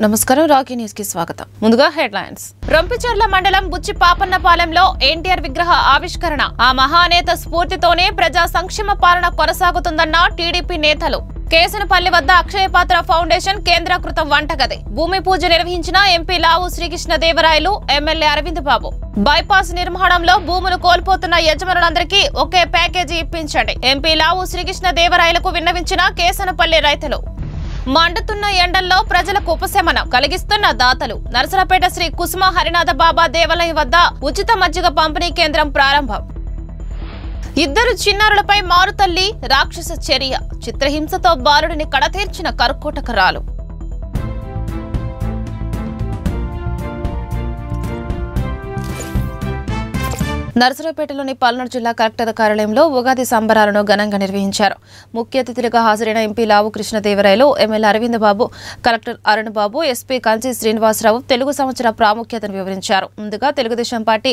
నమస్కారం Rocky news కి స్వాగతం. ముందుగా హెడ్లైన్స్. రొంపిచెర్ల మండలం బుచ్చి పాపన్నపాలెంలో ఎన్టీఆర్ విగ్రహ ఆవిష్కరణ. ఆ మహానేత స్ఫూర్తితోనే ప్రజా సంక్షేమ పాలన కొనసాగుతుందన్న టీడీపీ నేతలు. కేసనపల్లి వద్ద అక్షయపాత్ర ఫౌండేషన్ కేంద్రీకృత వంటగది. భూమి పూజ నిర్వహించిన ఎంపీ లావు శ్రీకృష్ణదేవరాయలు, ఎమ్మెల్యే అరవింద్ బాబు. బైపాస్ నిర్మాణంలో భూములు కోల్పోతున్న యజమానులందరికీ ఒకే ప్యాకేజీ ఇప్పించండి. ఎంపీ లావు శ్రీకృష్ణదేవరాయలకు విన్నవించిన కేసనపల్లి రైతులు. మండుతున్న ఎండల్లో ప్రజలకు ఉపశమనం కలిగిస్తున్న దాతలు. నరసరాపేట శ్రీ కుసుమ హరినాథ బాబా దేవాలయం వద్ద ఉచిత మజ్జిగ పంపిణీ కేంద్రం ప్రారంభం. ఇద్దరు చిన్నారులపై మారుతల్లి రాక్షస చర్య. చిత్రహింసతో బాలుడిని కడతీర్చిన కర్కోటకరాలు. నరసరావుపేటలోని పల్నాడు జిల్లా కలెక్టర్ కార్యాలయంలో ఉగాది సంబరాలను ఘనంగా నిర్వహించారు. ముఖ్య అతిథులుగా హాజరైన ఎంపీ లావు కృష్ణదేవరాయలు, ఎమ్మెల్యే అరవింద్ బాబు, కలెక్టర్ అరుణ్ బాబు, ఎస్పీ కంచి శ్రీనివాసరావు తెలుగు సంవత్సర ప్రాముఖ్యతను వివరించారు. ముందుగా తెలుగుదేశం పార్టీ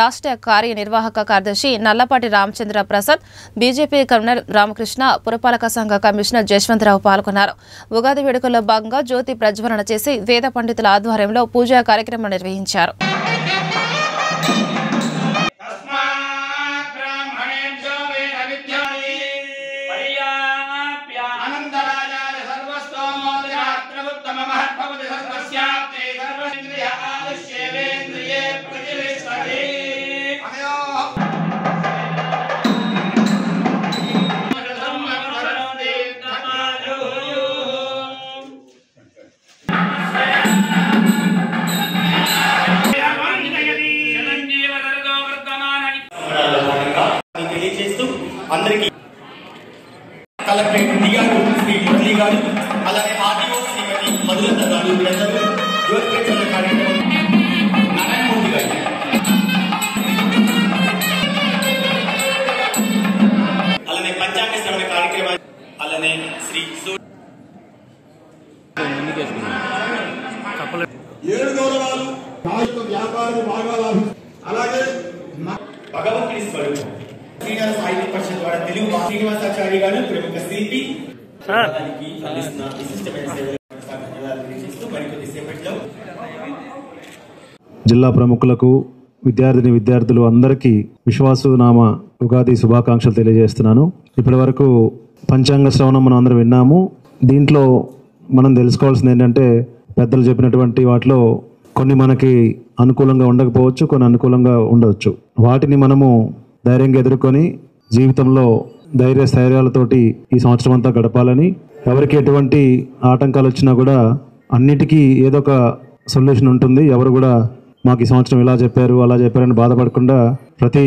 రాష్ట్ర కార్యనిర్వాహక కార్యదర్శి నల్లపాటి రామచంద్ర ప్రసాద్, బీజేపీ కన్వీనర్ రామకృష్ణ, పురపాలక సంఘ కమిషనర్ జశ్వంతరావు పాల్గొన్నారు. ఉగాది వేడుకల్లో భాగంగా జ్యోతి ప్రజ్వలన చేసి వేద పండితుల ఆధ్వర్యంలో పూజా కార్యక్రమం నిర్వహించారు. కలెక్టర్ దిగారు శ్రీ మురళి గారు, అలాగే ఆర్డీఓ శ్రీమతి మధులత గారు, జ్యోతి కార్యక్రమం నారాయణమూర్తి గారు, అలానే పంచాంగ శ్రవణ కార్యక్రమం, అలానే శ్రీ 7 గౌరవాలు వ్యాపారం బాగా అలాగే భగవంతుని స్వరూపం. శ్రీనివాస సాహిత్య పరిషత్ ద్వారా తెలుగు శ్రీనివాసాచార్య గారు ప్రముఖ శిల్పి జిల్లా ప్రముఖులకు, విద్యార్థులు అందరికీ విశ్వాసనామ ఉగాది శుభాకాంక్షలు తెలియజేస్తున్నాను. ఇప్పటి వరకు పంచాంగ శ్రవణం మనం అందరం విన్నాము. దీంట్లో మనం తెలుసుకోవాల్సింది ఏంటంటే, పెద్దలు చెప్పినటువంటి వాటిలో కొన్ని మనకి అనుకూలంగా ఉండకపోవచ్చు, కొన్ని అనుకూలంగా ఉండవచ్చు. వాటిని మనము ధైర్యంగా ఎదుర్కొని జీవితంలో స్థైర్యాలతోటి ఈ సంవత్సరం అంతా గడపాలని, ఎవరికి ఎటువంటి ఆటంకాలు వచ్చినా కూడా అన్నిటికీ ఏదో ఒక సొల్యూషన్ ఉంటుంది. ఎవరు కూడా మాకు ఈ సంవత్సరం ఇలా చెప్పారు అలా చెప్పారని బాధపడకుండా ప్రతి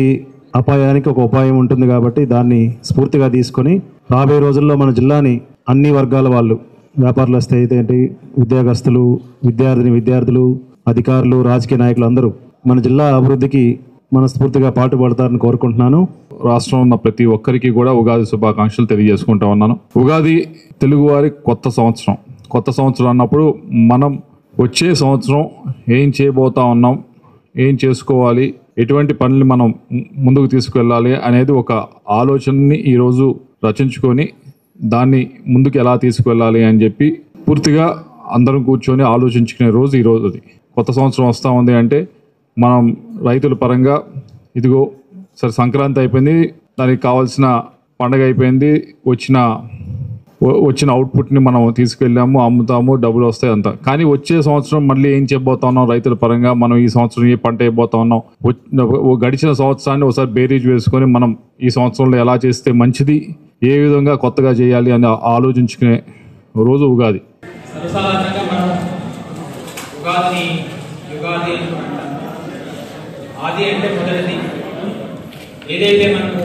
అపాయానికి ఒక ఉపాయం ఉంటుంది. కాబట్టి దాన్ని స్ఫూర్తిగా తీసుకొని రాబోయే రోజుల్లో మన జిల్లాని అన్ని వర్గాల వాళ్ళు, వ్యాపారులు ఏంటి, ఉద్యోగస్తులు, విద్యార్థులు, అధికారులు, రాజకీయ నాయకులు అందరూ మన జిల్లా అభివృద్ధికి మనస్ఫూర్తిగా పాటుపడతారని కోరుకుంటున్నాను. రాష్ట్రంలో ఉన్న ప్రతి ఒక్కరికి కూడా ఉగాది శుభాకాంక్షలు తెలియజేసుకుంటా ఉన్నాను. ఉగాది తెలుగువారి కొత్త సంవత్సరం అన్నప్పుడు మనం వచ్చే సంవత్సరం ఏం చేయబోతా ఉన్నాం, ఏం చేసుకోవాలి, ఎటువంటి పనులు మనం ముందుకు తీసుకువెళ్ళాలి అనేది ఒక ఆలోచనని ఈరోజు రచించుకొని దాన్ని ముందుకు ఎలా తీసుకువెళ్ళాలి అని చెప్పి పూర్తిగా అందరం కూర్చొని ఆలోచించుకునే రోజు ఈరోజు. అది కొత్త సంవత్సరం వస్తూ ఉంది అంటే మనం రైతుల పరంగా ఇదిగో సరే సంక్రాంతి అయిపోయింది, దానికి కావాల్సిన పండగ అయిపోయింది, వచ్చిన అవుట్పుట్ని మనం తీసుకెళ్ళాము, అమ్ముతాము, డబ్బులు వస్తాయి అంతా. కానీ వచ్చే సంవత్సరం మళ్ళీ ఏం చేయబోతా ఉన్నాం రైతుల పరంగా, మనం ఈ సంవత్సరం ఏ పంట అయిపోతా ఉన్నాం, గడిచిన సంవత్సరాన్ని ఒకసారి బేరీజ్ వేసుకొని మనం ఈ సంవత్సరంలో ఎలా చేస్తే మంచిది, ఏ విధంగా కొత్తగా చేయాలి అని ఆలోచించుకునే రోజు ఉగాది. ఆది అంటే మొదటిది. ఏదైతే మనము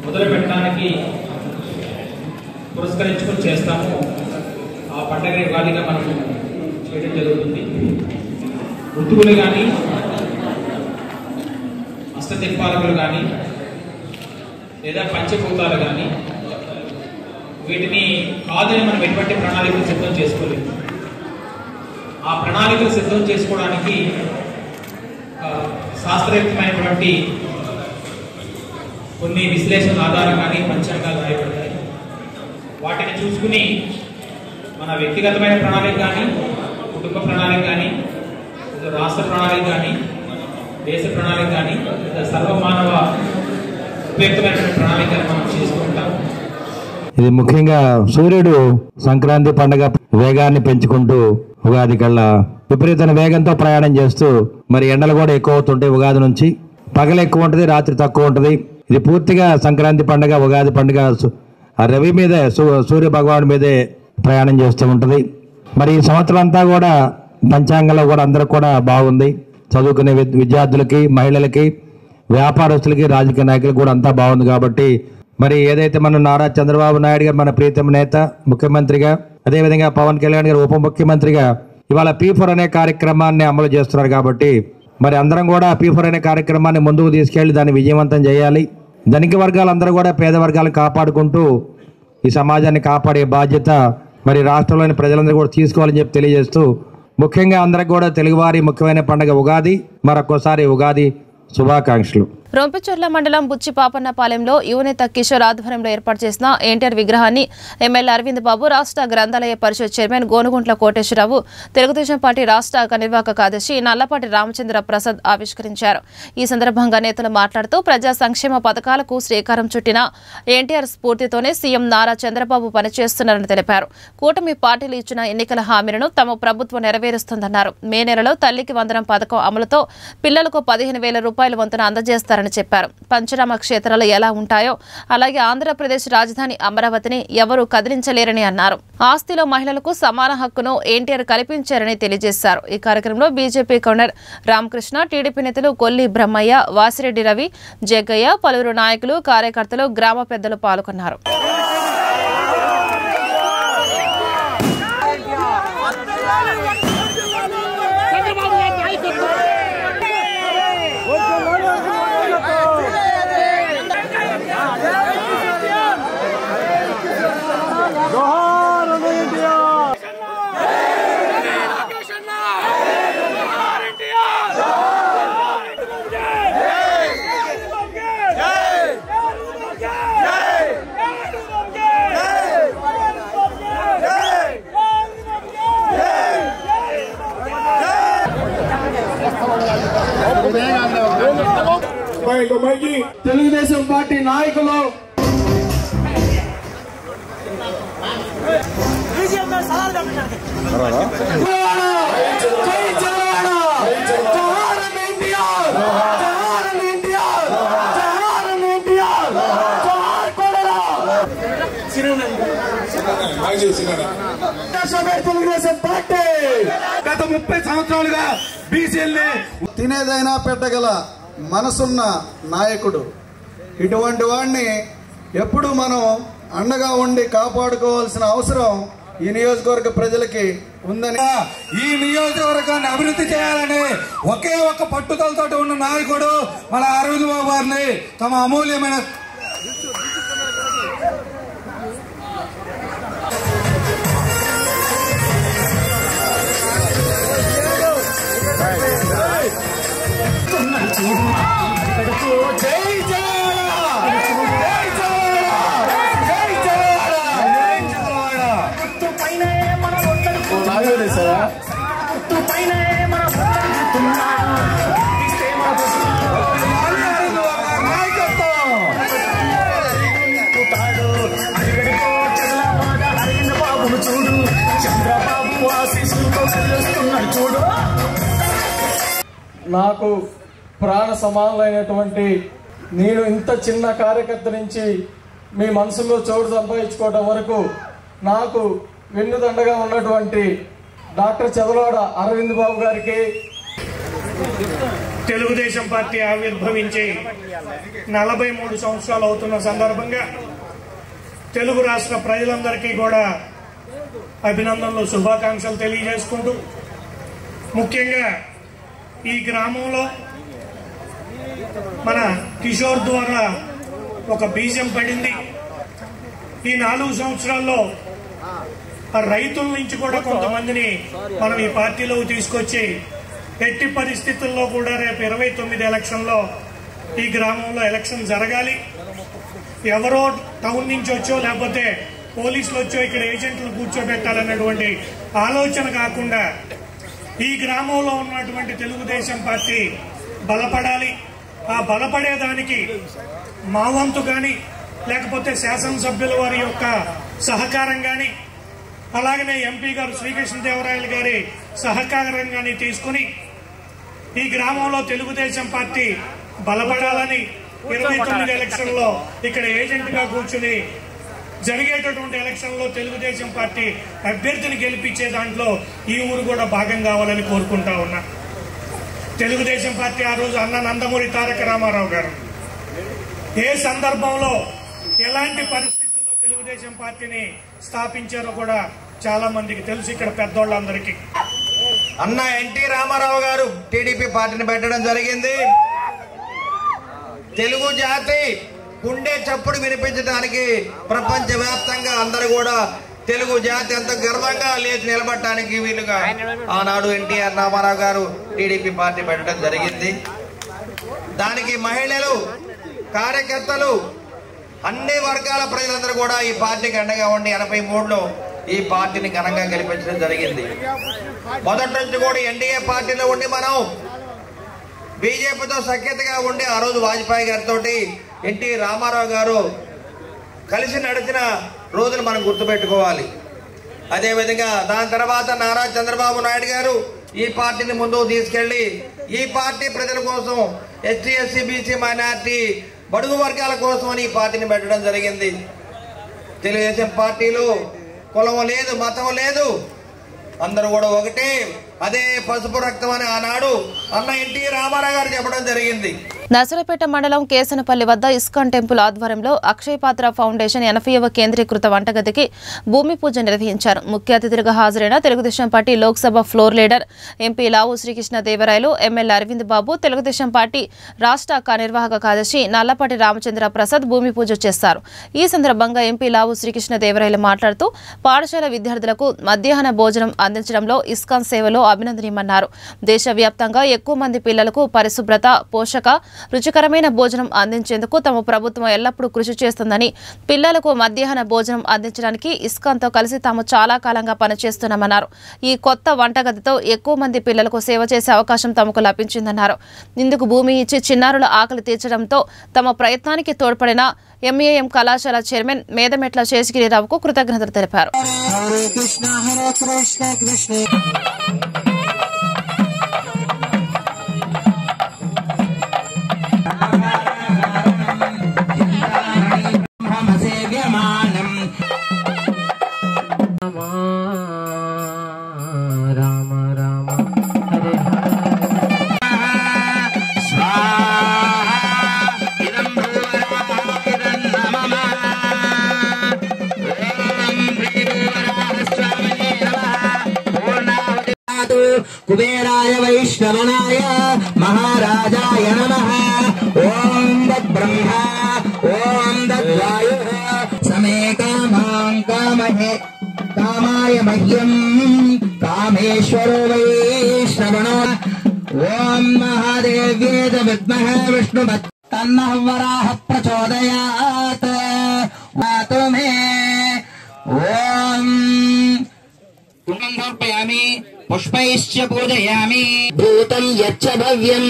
మొదలు పెట్టడానికి పురస్కరించుకొని చేస్తామో ఆ పండగ ఉగాదిగా మనము చేయడం జరుగుతుంది. ఋతువులు కానీ, అష్టదిక్పాలకులు కానీ, లేదా పంచభూతాలు కానీ, వీటిని కాదని మనం ఎటువంటి ప్రణాళికలు సిద్ధం చేసుకోలేదు. ఆ ప్రణాళికలు సిద్ధం చేసుకోవడానికి శాస్త్రయుక్తమైనటువంటి కొన్ని విశ్లేషణ ఆధారంగానే పంచాంగాలు రాయబడతాయి. వాటిని చూసుకుని మన వ్యక్తిగతమైన ప్రణాళిక కానీ కుటుంబ ప్రణాళిక కానీ, రాష్ట్ర ప్రణాళిక కానీ, దేశ ప్రణాళిక కానీ, సర్వమానవ ఉపయుక్తమైనటువంటి ప్రణాళికలు మనం చేస్తూ ఉంటాం. ఇది ముఖ్యంగా సూర్యుడు సంక్రాంతి పండుగ వేగాన్ని పెంచుకుంటూ ఉగాది కల్లా విపరీతమైన వేగంతో ప్రయాణం చేస్తూ మరి ఎండలు కూడా ఎక్కువ అవుతుంటాయి. ఉగాది నుంచి పగలు ఎక్కువ ఉంటుంది, రాత్రి తక్కువ ఉంటుంది. ఇది పూర్తిగా సంక్రాంతి పండుగ, ఉగాది పండుగ రవి మీదే, సూర్య భగవాన్ మీదే ప్రయాణం చేస్తూ ఉంటుంది. మరి ఈ సంవత్సరం అంతా కూడా పంచాంగంలో కూడా అందరికి కూడా బాగుంది. చదువుకునే విద్యార్థులకి, మహిళలకి, వ్యాపారస్తులకి, రాజకీయ నాయకులకు కూడా అంతా బాగుంది. కాబట్టి మరి ఏదైతే మన నారా చంద్రబాబు నాయుడు గారు మన ప్రీతమ నేత ముఖ్యమంత్రిగా, అదేవిధంగా పవన్ కళ్యాణ్ గారు ఉప ముఖ్యమంత్రిగా ఇవాళ P4 అనే కార్యక్రమాన్ని అమలు చేస్తున్నారు. కాబట్టి మరి అందరం కూడా P4 అనే కార్యక్రమాన్ని ముందుకు తీసుకెళ్లి దాన్ని విజయవంతం చేయాలి. ధనిక వర్గాలందరూ కూడా పేద వర్గాలను కాపాడుకుంటూ ఈ సమాజాన్ని కాపాడే బాధ్యత మరి రాష్ట్రంలోని ప్రజలందరూ కూడా తీసుకోవాలని చెప్పి తెలియజేస్తూ, ముఖ్యంగా అందరికి కూడా తెలుగువారి ముఖ్యమైన పండుగ ఉగాది. మరొకసారి ఉగాది శుభాకాంక్షలు. రొంపిచెర్ల మండలం బుచ్చి పాపన్నపాలెంలో యువనేత కిషోర్ ఆధ్వర్యంలో ఏర్పాటు చేసిన ఎన్టీఆర్ విగ్రహాన్ని ఎమ్మెల్యే అరవింద్ బాబు, రాష్ట్ర గ్రంథాలయ పరిషత్ చైర్మన్ గోనుగుంట్ల కోటేశ్వరరావు, తెలుగుదేశం పార్టీ రాష్ట్ర కార్యనిర్వాహక కార్యదర్శి నల్లపాటి రామచంద్ర ప్రసాద్ ఆవిష్కరించారు. ఈ సందర్భంగా నేతలు మాట్లాడుతూ ప్రజా సంక్షేమ పథకాలకు శ్రీకారం చుట్టిన ఎన్టీఆర్ స్ఫూర్తితోనే సీఎం నారా చంద్రబాబు పనిచేస్తున్నారని తెలిపారు. కూటమి పార్టీలు ఇచ్చిన ఎన్నికల హామీలను తమ ప్రభుత్వం నెరవేరుస్తుందన్నారు. మే నెలలో తల్లికి వందనం పథకం అమలుతో పిల్లలకు 15,000 రూపాయల వంతున అందజేస్తారని చెప్పారు. పంచరామ క్షేత్రాలు ఎలా ఉంటాయో అలాగే ఆంధ్రప్రదేశ్ రాజధాని అమరావతిని ఎవరూ కదిలించలేరని అన్నారు. ఆస్తిలో మహిళలకు సమాన హక్కును ఎన్టీఆర్ కల్పించారని తెలియజేశారు. ఈ కార్యక్రమంలో బీజేపీ కౌన్సిలర్ రామకృష్ణ, టీడీపీ నేతలు కొల్లి బ్రహ్మయ్య, వాసిరెడ్డి రవి, జగ్గయ్య, పలువురు నాయకులు, కార్యకర్తలు, గ్రామ పెద్దలు పాల్గొన్నారు. తెలుగుదేశం పార్టీ నాయకులు తెలుగుదేశం పార్టీ గత 30 సంవత్సరాలుగా బీసీఎల్ని తినేదైనా పెట్టగల మనసున్న నాయకుడు. ఇటువంటి వాడిని ఎప్పుడు మనం అండగా ఉండి కాపాడుకోవాల్సిన అవసరం ఈ నియోజకవర్గ ప్రజలకి ఉందని, ఈ నియోజకవర్గాన్ని అభివృద్ధి చేయాలని ఒకే ఒక్క పట్టుదలతో ఉన్న నాయకుడు మన అరవింద్ బాబు గారిని తమ అమూల్యమైన నాకు ప్రాణ సమానమైనటువంటి నేను ఇంత చిన్న కార్యకర్త నుంచి మీ మనసులో చోటు సంపాదించుకోవడం వరకు నాకు వెన్నుదండగా ఉన్నటువంటి డాక్టర్ చదలవాడ అరవింద్ బాబు గారికి, తెలుగుదేశం పార్టీ ఆవిర్భవించి 43 సంవత్సరాలు అవుతున్న సందర్భంగా తెలుగు రాష్ట్ర ప్రజలందరికీ కూడా అభినందనలు, శుభాకాంక్షలు తెలియజేసుకుంటూ, ముఖ్యంగా ఈ గ్రామంలో మన కిషోర్ ద్వారా ఒక బీజం పడింది. ఈ 4 సంవత్సరాల్లో రైతుల నుంచి కూడా కొంతమందిని మనం ఈ పార్టీలోకి తీసుకొచ్చి ఎట్టి పరిస్థితుల్లో కూడా రేపు 29 ఎలక్షన్లో ఈ గ్రామంలో ఎలక్షన్ జరగాలి. ఎవరో టౌన్ నుంచి వచ్చో లేకపోతే పోలీసులు వచ్చో ఇక్కడ ఏజెంట్లు కూర్చోబెట్టాలన్నటువంటి ఆలోచన కాకుండా ఈ గ్రామంలో ఉన్నటువంటి తెలుగుదేశం పార్టీ బలపడాలి. ఆ బలపడేదానికి మా వంతు కానీ, లేకపోతే శాసనసభ్యుల వారి యొక్క సహకారం కానీ, అలాగనే ఎంపీ గారు శ్రీకృష్ణదేవరాయలు గారి సహకారం కానీ తీసుకుని ఈ గ్రామంలో తెలుగుదేశం పార్టీ బలపడాలని 29 ఎలక్షన్లో ఇక్కడ ఏజెంట్గా కూర్చుని జరిగేటటువంటి ఎలక్షన్లో తెలుగుదేశం పార్టీ అభ్యర్థిని గెలిపించే దాంట్లో ఈ ఊరు కూడా భాగం కావాలని కోరుకుంటా ఉన్నా. తెలుగుదేశం పార్టీ ఆ రోజు అన్న నందమూరి తారక రామారావు గారు ఏ సందర్భంలో ఎలాంటి పరిస్థితుల్లో తెలుగుదేశం పార్టీని స్థాపించారో కూడా చాలా మందికి తెలుసు, ఇక్కడ పెద్దోళ్ళందరికీ. అన్న ఎన్టీ రామారావు గారు టీడీపీ పార్టీని పెట్టడం జరిగింది. తెలుగు జాతి గుండె చప్పుడు వినిపించడానికి ప్రపంచవ్యాప్తంగా అందరూ కూడా తెలుగు జాతి అంత గర్వంగా లేచి నిలబడటానికి వీలుగా ఆనాడు ఎన్టీఆర్ రామారావు గారు టీడీపీ పార్టీ పెట్టడం జరిగింది. దానికి మహిళలు, కార్యకర్తలు, అన్ని వర్గాల ప్రజలందరూ కూడా ఈ పార్టీకి అండగా ఉండి 83లో ఈ పార్టీని ఘనంగా గెలిపించడం జరిగింది. మొదటి నుంచి కూడా ఎన్డీఏ పార్టీలో ఉండి మనం బీజేపీతో సఖ్యతగా ఉండి ఆ రోజు వాజ్పేయి గారితో ఎన్టీ రామారావు గారు కలిసి నడిచిన రోజులు మనం గుర్తుపెట్టుకోవాలి. అదేవిధంగా దాని తర్వాత నారా చంద్రబాబు నాయుడు గారు ఈ పార్టీని ముందుకు తీసుకెళ్లి ఈ పార్టీ ప్రజల కోసం, ఎస్టీ, ఎస్సీ, బీసీ, మైనార్టీ, బడుగు వర్గాల కోసం అని ఈ పార్టీని పెట్టడం జరిగింది. తెలుగుదేశం పార్టీలో కులం లేదు, మతం లేదు, అందరూ కూడా ఒకటే, అదే పసుపు రక్తం అని ఆనాడు అన్న ఎన్టీ రామారావు గారు చెప్పడం జరిగింది. నర్సరావుపేట మండలం కేసనపల్లి వద్ద ఇస్కాన్ టెంపుల్ ఆధ్వర్యంలో అక్షయ పాత్ర ఫౌండేషన్ 80వ కేంద్రీకృత వంటగదికి భూమి పూజ నిర్వహించారు. ముఖ్య అతిథులుగా హాజరైన Telugu Desam party Lok Sabha floor leader MP Lavu Sri Krishna Devarayalu, MLA Aravind Babu, Telugu Desam party రాష్ట్ర కార్యనిర్వాహక కార్యదర్శి నల్లపాటి రామచంద్ర ప్రసాద్ భూమి పూజ చేశారు. ఈ సందర్భంగా ఎంపీ లావు శ్రీకృష్ణదేవరాయలు మాట్లాడుతూ పాఠశాల విద్యార్థులకు మధ్యాహ్న భోజనం అందించడంలో ఇస్కాన్ సేవలో అభినందనీయమన్నారు. దేశవ్యాప్తంగా ఎక్కువ మంది పిల్లలకు పరిశుభ్రత, పోషక, రుచికరమైన భోజనం అందించేందుకు తమ ప్రభుత్వం ఎల్లప్పుడూ కృషి చేస్తుందని, పిల్లలకు మధ్యాహ్న భోజనం అందించడానికి ఇస్కాన్తో కలిసి తాము చాలా కాలంగా పనిచేస్తున్నామన్నారు. ఈ కొత్త వంటగదితో ఎక్కువ మంది పిల్లలకు సేవ చేసే అవకాశం తమకు లభించిందన్నారు. ఇందుకు భూమి ఇచ్చి చిన్నారుల ఆకలి తీర్చడంతో తమ ప్రయత్నానికి తోడ్పడిన ఎంఏఎం కళాశాల చైర్మన్ మేదమెట్ల శేషగిరిరావుకు కృతజ్ఞతలు తెలిపారు. कुबेराय वैष्णवनाय महाराजाय नमः। ओम तद्ब्रह्मा ओम तद्वायुः समे कामां कामहे कामाय मह्यं कामेश्वरो वैष्णवनो। ओम महादेव्येत विद्महे विष्णुपत् तन्नः वराह प्रचोदयात् वातु मे। ओम समर्पयामि पुष्पैश्च पूजयामि। भूतं यच्च भव्यं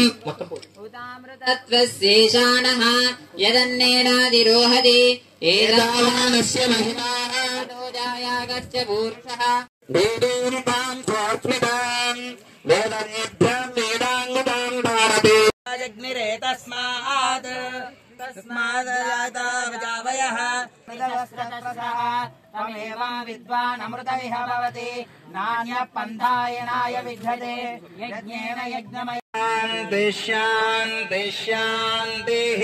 भूतामृतत्वस्येषाणः यदन्नेनादिरोहति एतावानस्य महिमा दोजायागस्य पूरुषः वेदोनितां स्वास्मितां वेदनेभ्यं वेदाङ्गतां भारते अग्निरे तस्मात् जातवयः तमेवां विद्वान् अमृतमिह भवति नान्यः पन्थायनाय विद्यते यज्ञेन यज्ञमय शान्तिः शान्तिः।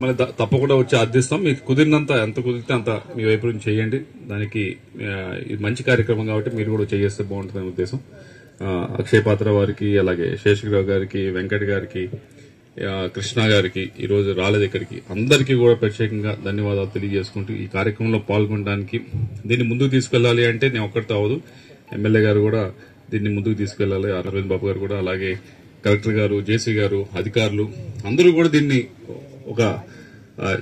మళ్ళీ తప్పకుండా వచ్చి అర్థిస్తాం. మీకు కుదిరినంత ఎంత కుదిరితే అంత మీ వైపు నుంచి చేయండి. దానికి ఇది మంచి కార్యక్రమం కాబట్టి మీరు కూడా చేస్తే బాగుంటుందనే ఉద్దేశం. అక్షయ్ పాత్ర వారికి, అలాగే శేషగిరావు గారికి, వెంకట్ గారికి, కృష్ణ గారికి, ఈరోజు రాలేదు ఇక్కడికి, అందరికీ కూడా ప్రత్యేకంగా ధన్యవాదాలు తెలియజేసుకుంటూ ఈ కార్యక్రమంలో పాల్గొనడానికి, దీన్ని ముందుకు తీసుకెళ్లాలి అంటే నేను ఒక్కడితో అవదు, ఎమ్మెల్యే గారు కూడా దీన్ని ముందుకు తీసుకెళ్లాలి, అరవింద్ బాబు గారు కూడా, అలాగే కలెక్టర్ గారు, జేసీ గారు, అధికారులు అందరూ కూడా దీన్ని ఒక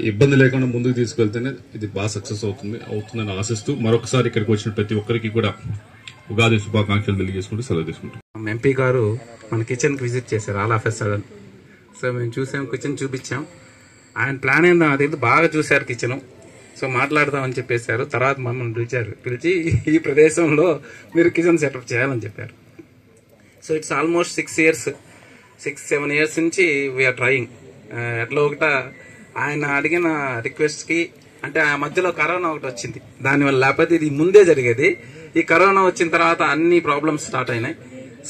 ఇబ్బంది లేకుండా ముందుకు తీసుకెళ్తేనే ఇది బాగా సక్సెస్ అవుతుందని ఆశిస్తూ మరొకసారి ఇక్కడికి వచ్చిన ప్రతి ఒక్కరికి కూడా ఉగాది శుభాకాంక్షలు తెలియజేసుకుంటూ సెలవు తీసుకుంటాం. ఎంపీ గారు మన కిచెన్కి విజిట్ చేశారు all of a sudden. So మేము చూసాం, కిచెన్ చూపించాం. ఆయన ప్లాన్ ఏందో అది బాగా చూశారు కిచెన్. సో మాట్లాడదామని చెప్పేశారు. తర్వాత మమ్మల్ని పిలిచి ఈ ప్రదేశంలో మీరు కిచెన్ సెటప్ చేయాలని చెప్పారు. సో ఇట్స్ ఆల్మోస్ట్ 6-7 ఇయర్స్ నుంచి వీఆర్ ట్రయింగ్. ఎట్లా ఒకట ఆయన అడిగిన రిక్వెస్ట్కి, అంటే ఆ మధ్యలో కరోనా ఒకటి వచ్చింది, దానివల్ల లేకపోతే ఇది ముందే జరిగేది. ఈ కరోనా వచ్చిన తర్వాత అన్ని ప్రాబ్లమ్స్ స్టార్ట్ అయినాయి.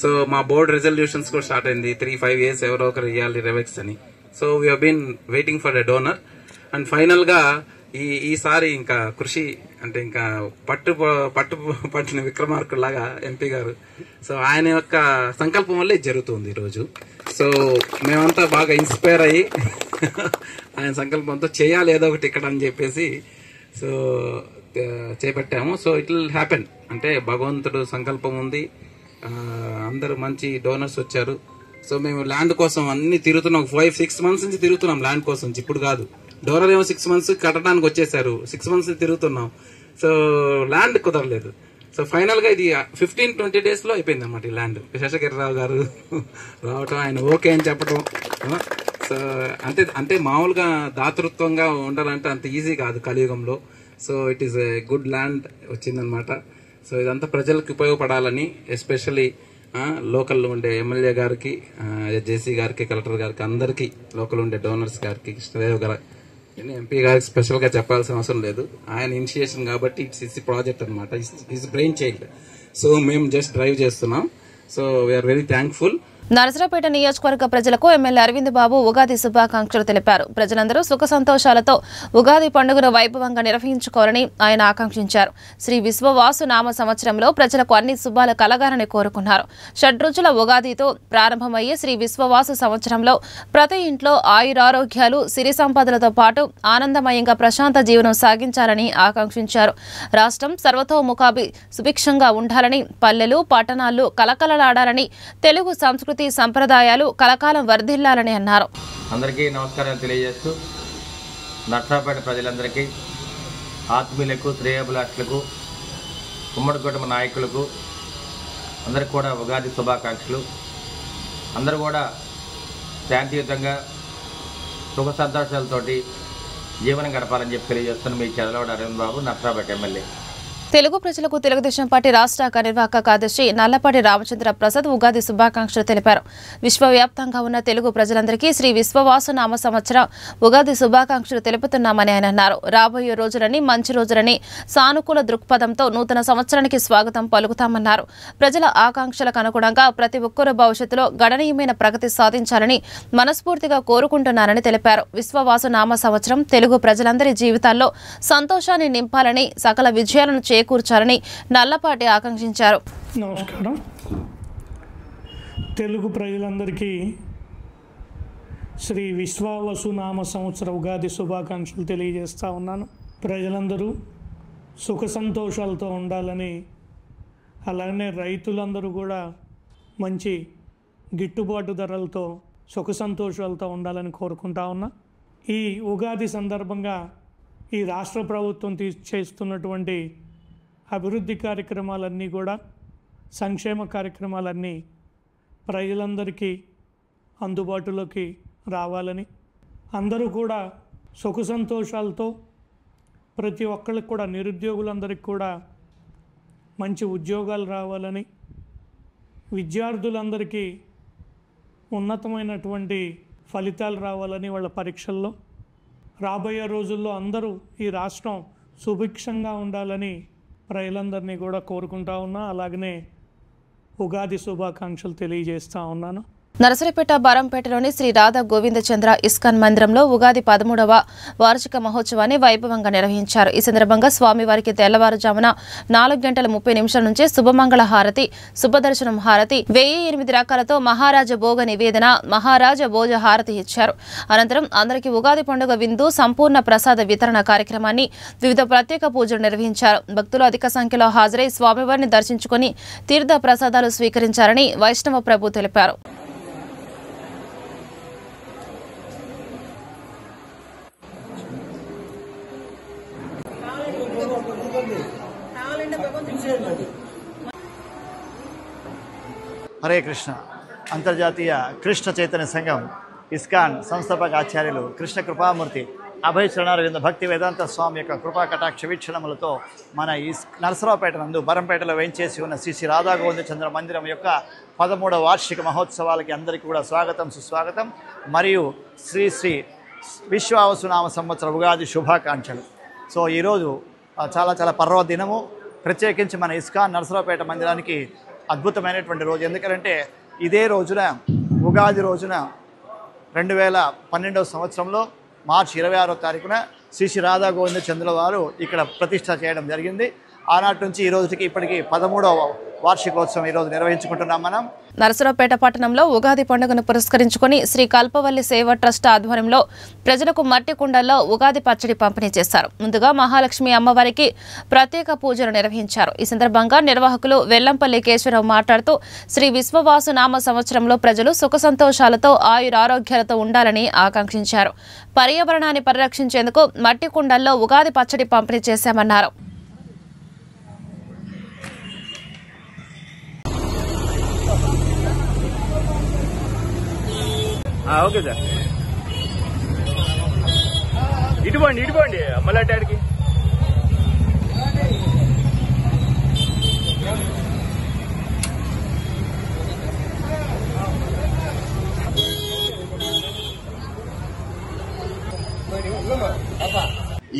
సో మా బోర్డ్ రెజల్యూషన్స్ కూడా స్టార్ట్ అయింది, 3-5 years ఎవరో ఒకరు ఇవ్వాలి రెవెక్స్ అని. So we been waiting for a donor. And final గా ఈసారి ఇంకా కృషి అంటే ఇంకా పట్టిన విక్రమార్కులాగా ఎంపీ గారు, సో ఆయన యొక్క సంకల్పం వల్ల ఇది జరుగుతుంది ఈరోజు. సో మేమంతా బాగా ఇన్స్పైర్ అయ్యి ఆయన సంకల్పంతో చేయాలి ఏదో ఒకటి ఇక్కడ అని చెప్పేసి సో చేపట్టాము. So it will happen. అంటే భగవంతుడు సంకల్పం ఉంది, అందరూ మంచి డోనర్స్ వచ్చారు. సో మేము ల్యాండ్ కోసం అన్ని తిరుగుతున్నాం, 5-6 months నుంచి తిరుగుతున్నాం ల్యాండ్ కోసం. ఇప్పుడు కాదు, డోనర్ ఏమో 6 months కట్టడానికి వచ్చేసారు, 6 months తిరుగుతున్నాం. సో ల్యాండ్ కుదరలేదు. సో ఫైనల్ గా ఇది 15-20 days లో అయిపోయింది అన్నమాట ఈ ల్యాండ్. శేషగిరిరావు గారు రావటం, ఆయన ఓకే అని చెప్పడం. సో అంటే మామూలుగా దాతృత్వంగా ఉండాలంటే అంత ఈజీ కాదు కలియుగంలో. So it is a good land వచ్చిందనమాట. సో ఇదంతా ప్రజలకు ఉపయోగపడాలని, ఎస్పెషల్లీ లోకల్లో ఉండే ఎమ్మెల్యే గారికి, జేసీ గారికి, కలెక్టర్ గారికి, అందరికీ లోకల్ ఉండే డోనర్స్ గారికి, కృష్ణదేవ్ గారు, ఎంపీ గారికి స్పెషల్ గా చెప్పాల్సిన అవసరం లేదు. ఆయన ఇనిషియేషన్ కాబట్టి ఇట్స్ ప్రాజెక్ట్ అనమాట, ఇట్స్ బ్రెయిన్ చైల్డ్. సో మేము జస్ట్ డ్రైవ్ చేస్తున్నాం. So we are very thankful. Narasaraopet నియోజకవర్గ ప్రజలకు ఎమ్మెల్యే అరవింద్ బాబు ఉగాది శుభాకాంక్షలు తెలిపారు. ప్రజలందరూ సుఖ సంతోషాలతో ఉగాది పండుగను వైభవంగా నిర్వహించుకోవాలని ఆయన ఆకాంక్షించారు. శ్రీ విశ్వవాసు నామ సంవత్సరంలో ప్రజలకు అన్ని శుభాలు కలగాలని కోరుకున్నారు. షడ్రుచుల ఉగాదితో ప్రారంభమయ్యే శ్రీ విశ్వవాసు సంవత్సరంలో ప్రతి ఇంట్లో ఆయురారోగ్యాలు, సిరి సంపదలతో పాటు ఆనందమయంగా ప్రశాంత జీవనం సాగించాలని ఆకాంక్షించారు. రాష్ట్రం సర్వతోముఖాభి సుభిక్షంగా ఉండాలని, పల్లెలు పట్టణాలు కలకలలాడాలని, తెలుగు సంస్కృతి సంప్రదాయాలు కలకాలం వర్ధిల్లాలని అన్నారు. అందరికీ నమస్కారాలు తెలియజేస్తూ, నర్సరావుపేట ప్రజలందరికీ, ఆత్మీయులకు, శ్రేయోభిలాషులకు, ఉమ్మడి కుటుంబ నాయకులకు అందరికీ కూడా ఉగాది శుభాకాంక్షలు. అందరూ కూడా శాంతియుతంగా సుఖ సంతోషాలతోటి జీవనం గడపాలని చెప్పి తెలియజేస్తున్న మీ చదలవాడ అరవింద్ బాబు, నర్సరావుపేట ఎమ్మెల్యే. తెలుగు ప్రజలకు తెలుగుదేశం పార్టీ రాష్ట్ర కార్యనిర్వాహక కార్యదర్శి నల్లపాటి రామచంద్ర ప్రసాద్ ఉగాది శుభాకాంక్షలు తెలిపారు. విశ్వవ్యాప్తంగా ఉన్న తెలుగు ప్రజలందరికీ శ్రీ విశ్వవాసు నామ సంవత్సరం ఉగాది శుభాకాంక్షలు తెలుపుతున్నామని ఆయన అన్నారు. రాబోయే రోజులని మంచి రోజులని సానుకూల దృక్పథంతో నూతన సంవత్సరానికి స్వాగతం పలుకుతామన్నారు. ప్రజల ఆకాంక్షలకు అనుగుణంగా ప్రతి ఒక్కరూ భవిష్యత్తులో గణనీయమైన ప్రగతి సాధించాలని మనస్ఫూర్తిగా కోరుకుంటున్నారని తెలిపారు. విశ్వవాసు నామ సంవత్సరం తెలుగు ప్రజలందరి జీవితాల్లో సంతోషాన్ని నింపాలని, సకల విజయాలను చేకూర్చాలని నల్లపాటి ఆకాంక్షించారు. నమస్కారం. తెలుగు ప్రజలందరికీ శ్రీ విశ్వవాసు నామ సంవత్సర ఉగాది శుభాకాంక్షలు తెలియజేస్తా ఉన్నాను. ప్రజలందరూ సుఖ సంతోషాలతో ఉండాలని, అలానే రైతులందరూ కూడా మంచి గిట్టుబాటు ధరలతో సుఖ సంతోషాలతో ఉండాలని కోరుకుంటా ఉన్నా. ఈ ఉగాది సందర్భంగా ఈ రాష్ట్ర ప్రభుత్వం చేస్తున్నటువంటి అభివృద్ధి కార్యక్రమాలన్నీ కూడా, సంక్షేమ కార్యక్రమాలన్నీ ప్రజలందరికీ అందుబాటులోకి రావాలని, అందరూ కూడా సుఖ సంతోషాలతో, ప్రతి ఒక్కరికి కూడా, నిరుద్యోగులందరికీ కూడా మంచి ఉద్యోగాలు రావాలని, విద్యార్థులందరికీ ఉన్నతమైనటువంటి ఫలితాలు రావాలని, వాళ్ళ పరీక్షల్లో రాబోయే రోజుల్లో అందరూ ఈ రాష్ట్రం సుభిక్షంగా ఉండాలని ప్రజలందరినీ కూడా కోరుకుంటా ఉన్నా. అలాగనే ఉగాది శుభాకాంక్షలు తెలియజేస్తూ ఉన్నాను. నరసరావుపేట బారంపేటలోని శ్రీ రాధా గోవిందచంద్ర ఇస్కాన్ మందిరంలో ఉగాది 13వ వార్షిక మహోత్సవాన్ని వైభవంగా నిర్వహించారు. ఈ సందర్భంగా స్వామివారికి తెల్లవారుజామున 4:30 నుంచి శుభమంగళ హారతి, శుభదర్శనం హారతి, 1008 రకాలతో మహారాజ భోగ నివేదన, మహారాజ భోజ హారతి ఇచ్చారు. అనంతరం అందరికీ ఉగాది పండుగ విందు, సంపూర్ణ ప్రసాద వితరణ కార్యక్రమాన్ని, వివిధ ప్రత్యేక పూజలు నిర్వహించారు. భక్తులు అధిక సంఖ్యలో హాజరై స్వామివారిని దర్శించుకుని తీర్థ ప్రసాదాలు స్వీకరించారని వైష్ణవ ప్రభు తెలిపారు. హరే కృష్ణ. అంతర్జాతీయ కృష్ణ చైతన్య సంఘం ఇస్కాన్ సంస్థాపక ఆచార్యులు కృష్ణ కృపామూర్తి అభయ చరణారవింద భక్తి వేదాంత స్వామి యొక్క కృపా కటాక్ష వీక్షణములతో మన ఈ నరసరావుపేట నందు బరంపేటలో వేయించేసి ఉన్న శ్రీ శ్రీ రాధా గోవిందచంద్ర మందిరం యొక్క 13వ వార్షిక మహోత్సవాలకి అందరికీ కూడా స్వాగతం, సుస్వాగతం. మరియు శ్రీ శ్రీ విశ్వావసునామ సంవత్సర ఉగాది శుభాకాంక్షలు. సో ఈరోజు చాలా పర్వదినము. ప్రత్యేకించి మన ఇస్కాన్ నరసరావుపేట మందిరానికి అద్భుతమైనటువంటి రోజు. ఎందుకంటే ఇదే రోజున ఉగాది రోజున 2012వ సంవత్సరంలో మార్చి 26వ తారీఖున శ్రీ శ్రీ రాధా గోవిందచంద్రుల వారు ఇక్కడ ప్రతిష్ట చేయడం జరిగింది. ఆనాటి నుంచి ఈ రోజుకి ఇప్పటికీ 13వ వార్షికోత్సవం ఈరోజు నిర్వహించుకుంటున్నాం. మనం నరసరావుపేట పట్టణంలో ఉగాది పండుగను పురస్కరించుకుని శ్రీ కల్పవల్లి సేవా ట్రస్ట్ ఆధ్వర్యంలో ప్రజలకు మట్టి కుండల్లో ఉగాది పచ్చడి పంపిణీ చేశారు. ముందుగా మహాలక్ష్మి అమ్మవారికి ప్రత్యేక పూజలు నిర్వహించారు. ఈ సందర్భంగా నిర్వాహకులు వెల్లంపల్లి కేశవరావు మాట్లాడుతూ శ్రీ విశ్వవాసు నామ సంవత్సరంలో ప్రజలు సుఖ సంతోషాలతో ఆయురారోగ్యాలతో ఉండాలని ఆకాంక్షించారు. పర్యావరణాన్ని పరిరక్షించేందుకు మట్టి కుండల్లో ఉగాది పచ్చడి పంపిణీ చేశామన్నారు. ఓకే సార్, ఇటుపోండి అమ్మలాటాడికి.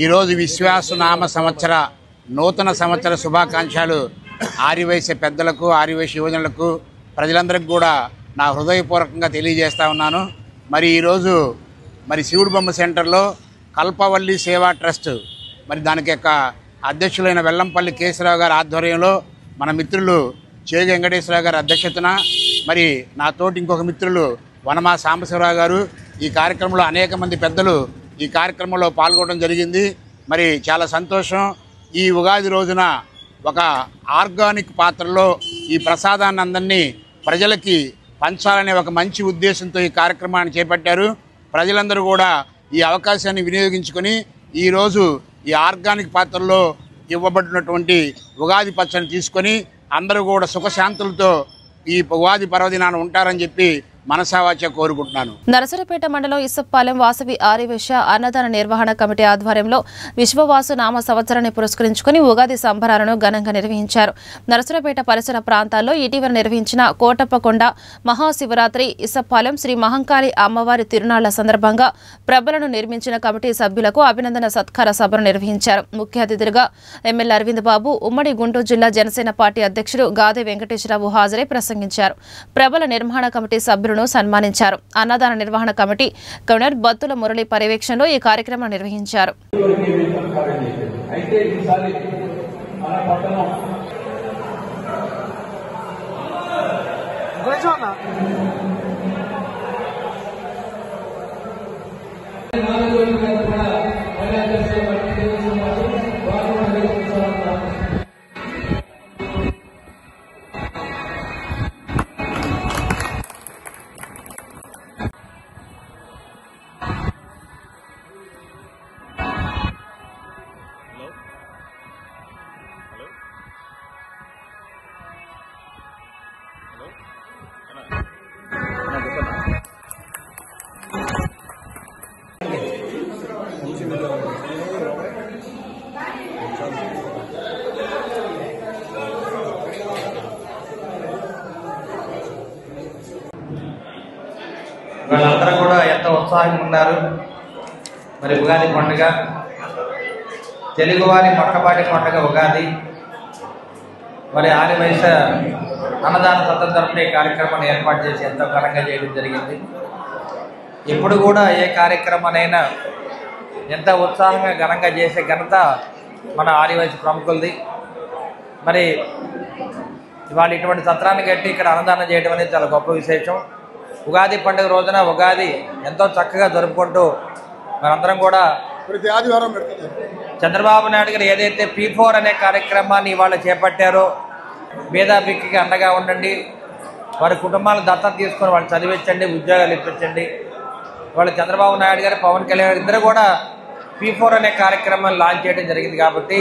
ఈరోజు విశ్వాసనామ సంవత్సర నూతన సంవత్సర శుభాకాంక్షలు ఆర్యవైశ్య పెద్దలకు, ఆర్యవైశ్య యువజనులకు, ప్రజలందరికీ కూడా నా హృదయపూర్వకంగా తెలియజేస్తా ఉన్నాను. మరి ఈరోజు శివుడు బొమ్మ సెంటర్లో కల్పవల్లి సేవా ట్రస్ట్ దానికి యొక్క అధ్యక్షులైన వెల్లంపల్లి కేశవరావు గారి ఆధ్వర్యంలో మన మిత్రులు చేగు వెంకటేశ్వరరావు గారి అధ్యక్షతన నా తోటి ఇంకొక మిత్రులు వనమా సాంబశివరావు గారు ఈ కార్యక్రమంలో అనేక మంది పెద్దలు ఈ కార్యక్రమంలో పాల్గొనడం జరిగింది. చాలా సంతోషం. ఈ ఉగాది రోజున ఒక ఆర్గానిక్ పాత్రలో ఈ ప్రసాదాన్ని అందరినీ ప్రజలకి పంచాలనే ఒక మంచి ఉద్దేశంతో ఈ కార్యక్రమాన్ని చేపట్టారు. ప్రజలందరూ కూడా ఈ అవకాశాన్ని వినియోగించుకొని ఈరోజు ఈ ఆర్గానిక్ పాత్రలో ఇవ్వబడినటువంటి ఉగాది పచ్చడిని తీసుకొని అందరూ కూడా సుఖశాంతులతో ఈ ఉగాది పర్వదినాన్ని ఉంటారని చెప్పి మనసావాచ కోరుకుంటున్నాను. నరసరావుపేట మండలం ఇసప్పాలెం వాసవి ఆర్యవేశ్య అన్నదాన నిర్వహణ కమిటీ ఆధ్వర్యంలో విశ్వవాసు నామ సంవత్సరాన్ని పురస్కరించుకుని ఉగాది సంబరాలను ఘనంగా నిర్వహించారు. నరసరావుపేట పరిసర ప్రాంతాల్లో ఇటీవల నిర్వహించిన కోటప్పకొండ మహాశివరాత్రి, ఇసప్పాలెం శ్రీ మహంకాళి అమ్మవారి తిరునాళ్ల సందర్భంగా ప్రభలను నిర్మించిన కమిటీ సభ్యులకు అభినందన సత్కార సభను నిర్వహించారు. ముఖ్య అతిథులుగా ఎమ్మెల్యే అరవింద్ బాబు, ఉమ్మడి గుంటూరు జిల్లా జనసేన పార్టీ అధ్యక్షుడు గాదే వెంకటేశ్వరరావు హాజరై ప్రసంగించారు. ప్రభల నిర్మాణ కమిటీ సభ్యులు సన్మానించారు. అన్నదాన నిర్వహణ కమిటీ కన్వీనర్ బత్తుల మురళి పర్యవేక్షణలో ఈ కార్యక్రమం నిర్వహించారు. వాళ్ళందరూ కూడా ఎంతో ఉత్సాహంగా ఉన్నారు. ఉగాది పండుగ తెలుగువారి మొట్టమొదటి పండుగ ఉగాది. ఆర్యవైశ్య అన్నదాన సత్రం తరపున ఈ కార్యక్రమాన్ని ఏర్పాటు చేసి ఎంతో ఘనంగా చేయడం జరిగింది. ఎప్పుడు కూడా ఏ కార్యక్రమానైనా ఎంత ఉత్సాహంగా ఘనంగా చేసే ఘనత మన ఆదివాసీ ప్రముఖులది. మరి ఇవాళ ఇటువంటి సత్రాన్ని కట్టి ఇక్కడ అన్నదానం చేయడం అనేది చాలా గొప్ప విశేషం. ఉగాది పండుగ రోజున ఉగాది ఎంతో చక్కగా జరుపుకుంటూ మనందరం కూడా ప్రతి ఆదివారం చంద్రబాబు నాయుడు గారు ఏదైతే P4 అనే కార్యక్రమాన్ని ఇవాళ చేపట్టారో, మేధాభికి అండగా ఉండండి, వారి కుటుంబాలను దత్తత తీసుకొని వాళ్ళు చదివించండి, ఉద్యోగాలు ఇప్పించండి. వాళ్ళు చంద్రబాబు నాయుడు గారు, పవన్ కళ్యాణ్ ఇద్దరు కూడా P4 అనే కార్యక్రమాన్ని లాంచ్ చేయడం జరిగింది. కాబట్టి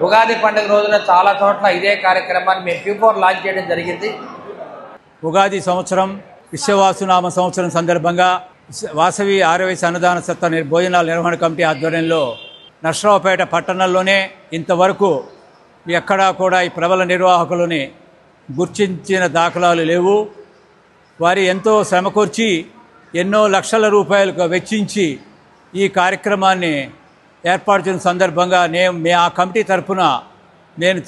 ఉగాది పండుగ రోజున చాలా చోట్ల ఇదే కార్యక్రమాన్ని మేము P4 లాంచ్ చేయడం జరిగింది. ఉగాది సంవత్సరం విశ్వవాసునామ సంవత్సరం సందర్భంగా వాసవి ఆర్యవైశ్య అన్నదాన సత్ర భోజనాల నిర్వహణ కమిటీ ఆధ్వర్యంలో నర్సరావుపేట పట్టణంలోనే ఇంతవరకు ఎక్కడా కూడా ఈ ప్రబల నిర్వాహకులని గుర్తించిన దాఖలాలు లేవు. వారి ఎంతో శ్రమకూర్చి ఎన్నో లక్షల రూపాయలకు వెచ్చించి ఈ కార్యక్రమాన్ని ఏర్పాటు చేసిన సందర్భంగా ఆ కమిటీ తరఫున నేను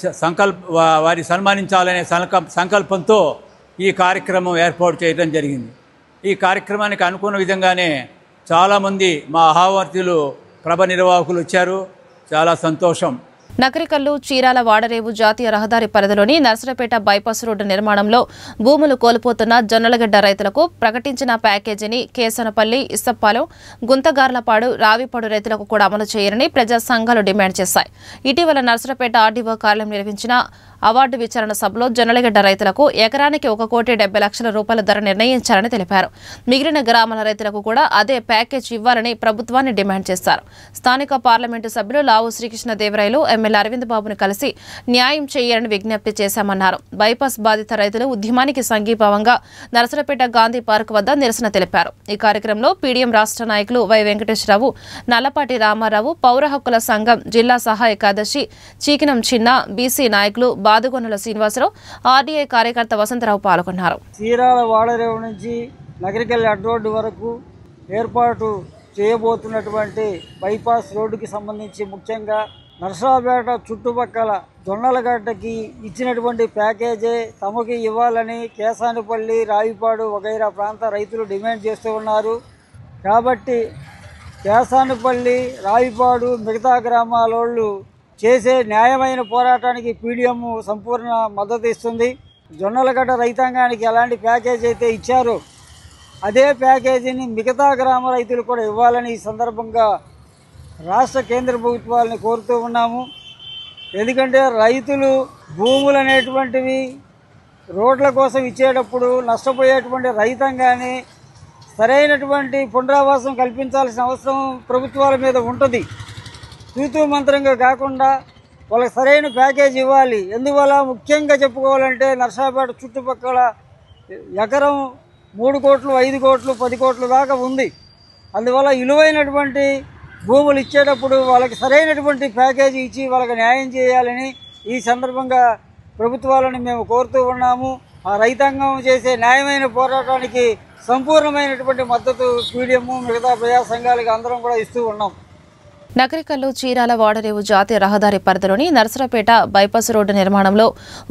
వారి సన్మానించాలనే సంకల్పంతో ఈ కార్యక్రమం ఏర్పాటు చేయడం జరిగింది. ఈ కార్యక్రమానికి అనుకున్న విధంగానే చాలామంది మా ఆహ్వానితులు ప్రభ నిర్వాహకులు వచ్చారు. చాలా సంతోషం. నకరికల్లు చీరాల వాడరేవు జాతీయ రహదారి పరిధిలోని నర్సరావుపేట బైపాస్ రోడ్డు నిర్మాణంలో భూములు కోల్పోతున్న జొన్నలగడ్డ రైతులకు ప్రకటించిన ప్యాకేజీని కేసనపల్లి, ఇసప్పాలెం, గుంతగార్లపాడు, రావిపాడు రైతులకు కూడా అమలు చేయాలని ప్రజా సంఘాలు డిమాండ్ చేశాయి. ఇటీవల నర్సరావుపేట ఆర్డీఓ కార్యాలయం నిర్వహించిన అవార్డు విచారణ సభలో జొన్నలగడ్డ రైతులకు ఎకరానికి 1,70,00,000 రూపాయల ధర నిర్ణయించారని తెలిపారు. మిగిలిన గ్రామాల రైతులకు కూడా అదే ప్యాకేజ్ ఇవ్వాలని ప్రభుత్వాన్ని డిమాండ్ చేశారు. స్థానిక పార్లమెంటు సభ్యులు లావు శ్రీకృష్ణదేవరాయలు ఎమ్మెల్యే అరవింద్ బాబును కలిసి న్యాయం చేయాలని విజ్ఞప్తి చేశామన్నారు. బైపాస్ బాధిత రైతులు ఉద్యమానికి సంఘీభావంగా నరసరావుపేట గాంధీ పార్క్ వద్ద నిరసన తెలిపారు. ఈ కార్యక్రమంలో పీడీఎం రాష్ట్ర నాయకులు వై వెంకటేశ్వరరావు, నల్లపాటి రామారావు, పౌర హక్కుల సంఘం జిల్లా సహాయ కార్యదర్శి చీకినం చిన్న, బీసీ నాయకులు బాదుగొన్నల శ్రీనివాసరావు, ఆర్డీఐ కార్యకర్త వసంతరావు పాల్గొన్నారు. చీరాల వాడరేవు నుంచి నగరికల్లి అడ్రోడ్డు వరకు ఏర్పాటు చేయబోతున్నటువంటి బైపాస్ రోడ్డుకి సంబంధించి ముఖ్యంగా నర్సరావుపేట చుట్టుపక్కల జొన్నలగడ్డకి ఇచ్చినటువంటి ప్యాకేజీ తమకి ఇవ్వాలని కేసానిపల్లి, రావిపాడు వగైరా ప్రాంత రైతులు డిమాండ్ చేస్తూ ఉన్నారు. కాబట్టి కేసానిపల్లి, రావిపాడు మిగతా గ్రామాలోళ్ళు చేసే న్యాయమైన పోరాటానికి పీడీఎం సంపూర్ణ మద్దతు ఇస్తుంది. జొన్నలగడ్డ రైతాంగానికి ఎలాంటి ప్యాకేజీ అయితే ఇచ్చారో అదే ప్యాకేజీని మిగతా గ్రామ రైతులు కూడా ఇవ్వాలని ఈ సందర్భంగా రాష్ట్ర కేంద్ర ప్రభుత్వాలని కోరుతూ ఉన్నాము. ఎందుకంటే రైతులు భూములు అనేటువంటివి రోడ్ల కోసం ఇచ్చేటప్పుడు నష్టపోయేటువంటి రైతాంగాన్ని సరైనటువంటి పునరావాసం కల్పించాల్సిన అవసరం ప్రభుత్వాల మీద ఉంటుంది. తూతూ మంత్రంగా కాకుండా వాళ్ళకి సరైన ప్యాకేజ్ ఇవ్వాలి. ఎందువల్ల ముఖ్యంగా చెప్పుకోవాలంటే నర్సరావుపేట చుట్టుపక్కల ఎకరం 3 కోట్లు, 5 కోట్లు, 10 కోట్ల దాకా ఉంది. అందువల్ల విలువైనటువంటి భూములు ఇచ్చేటప్పుడు వాళ్ళకి సరైనటువంటి ప్యాకేజీ ఇచ్చి వాళ్ళకి న్యాయం చేయాలని ఈ సందర్భంగా ప్రభుత్వాలను మేము కోరుతూ ఉన్నాము. ఆ రైతాంగం చేసే న్యాయమైన పోరాటానికి సంపూర్ణమైనటువంటి మద్దతు పీడీఎం మిగతా ప్రజా సంఘాలకు అందరం కూడా ఇస్తూ ఉన్నాం. నగరికల్లు చీరాల వాడరేవు జాతీయ రహదారి పరిధిలోని నర్సరావుపేట బైపాస్ రోడ్డు నిర్మాణంలో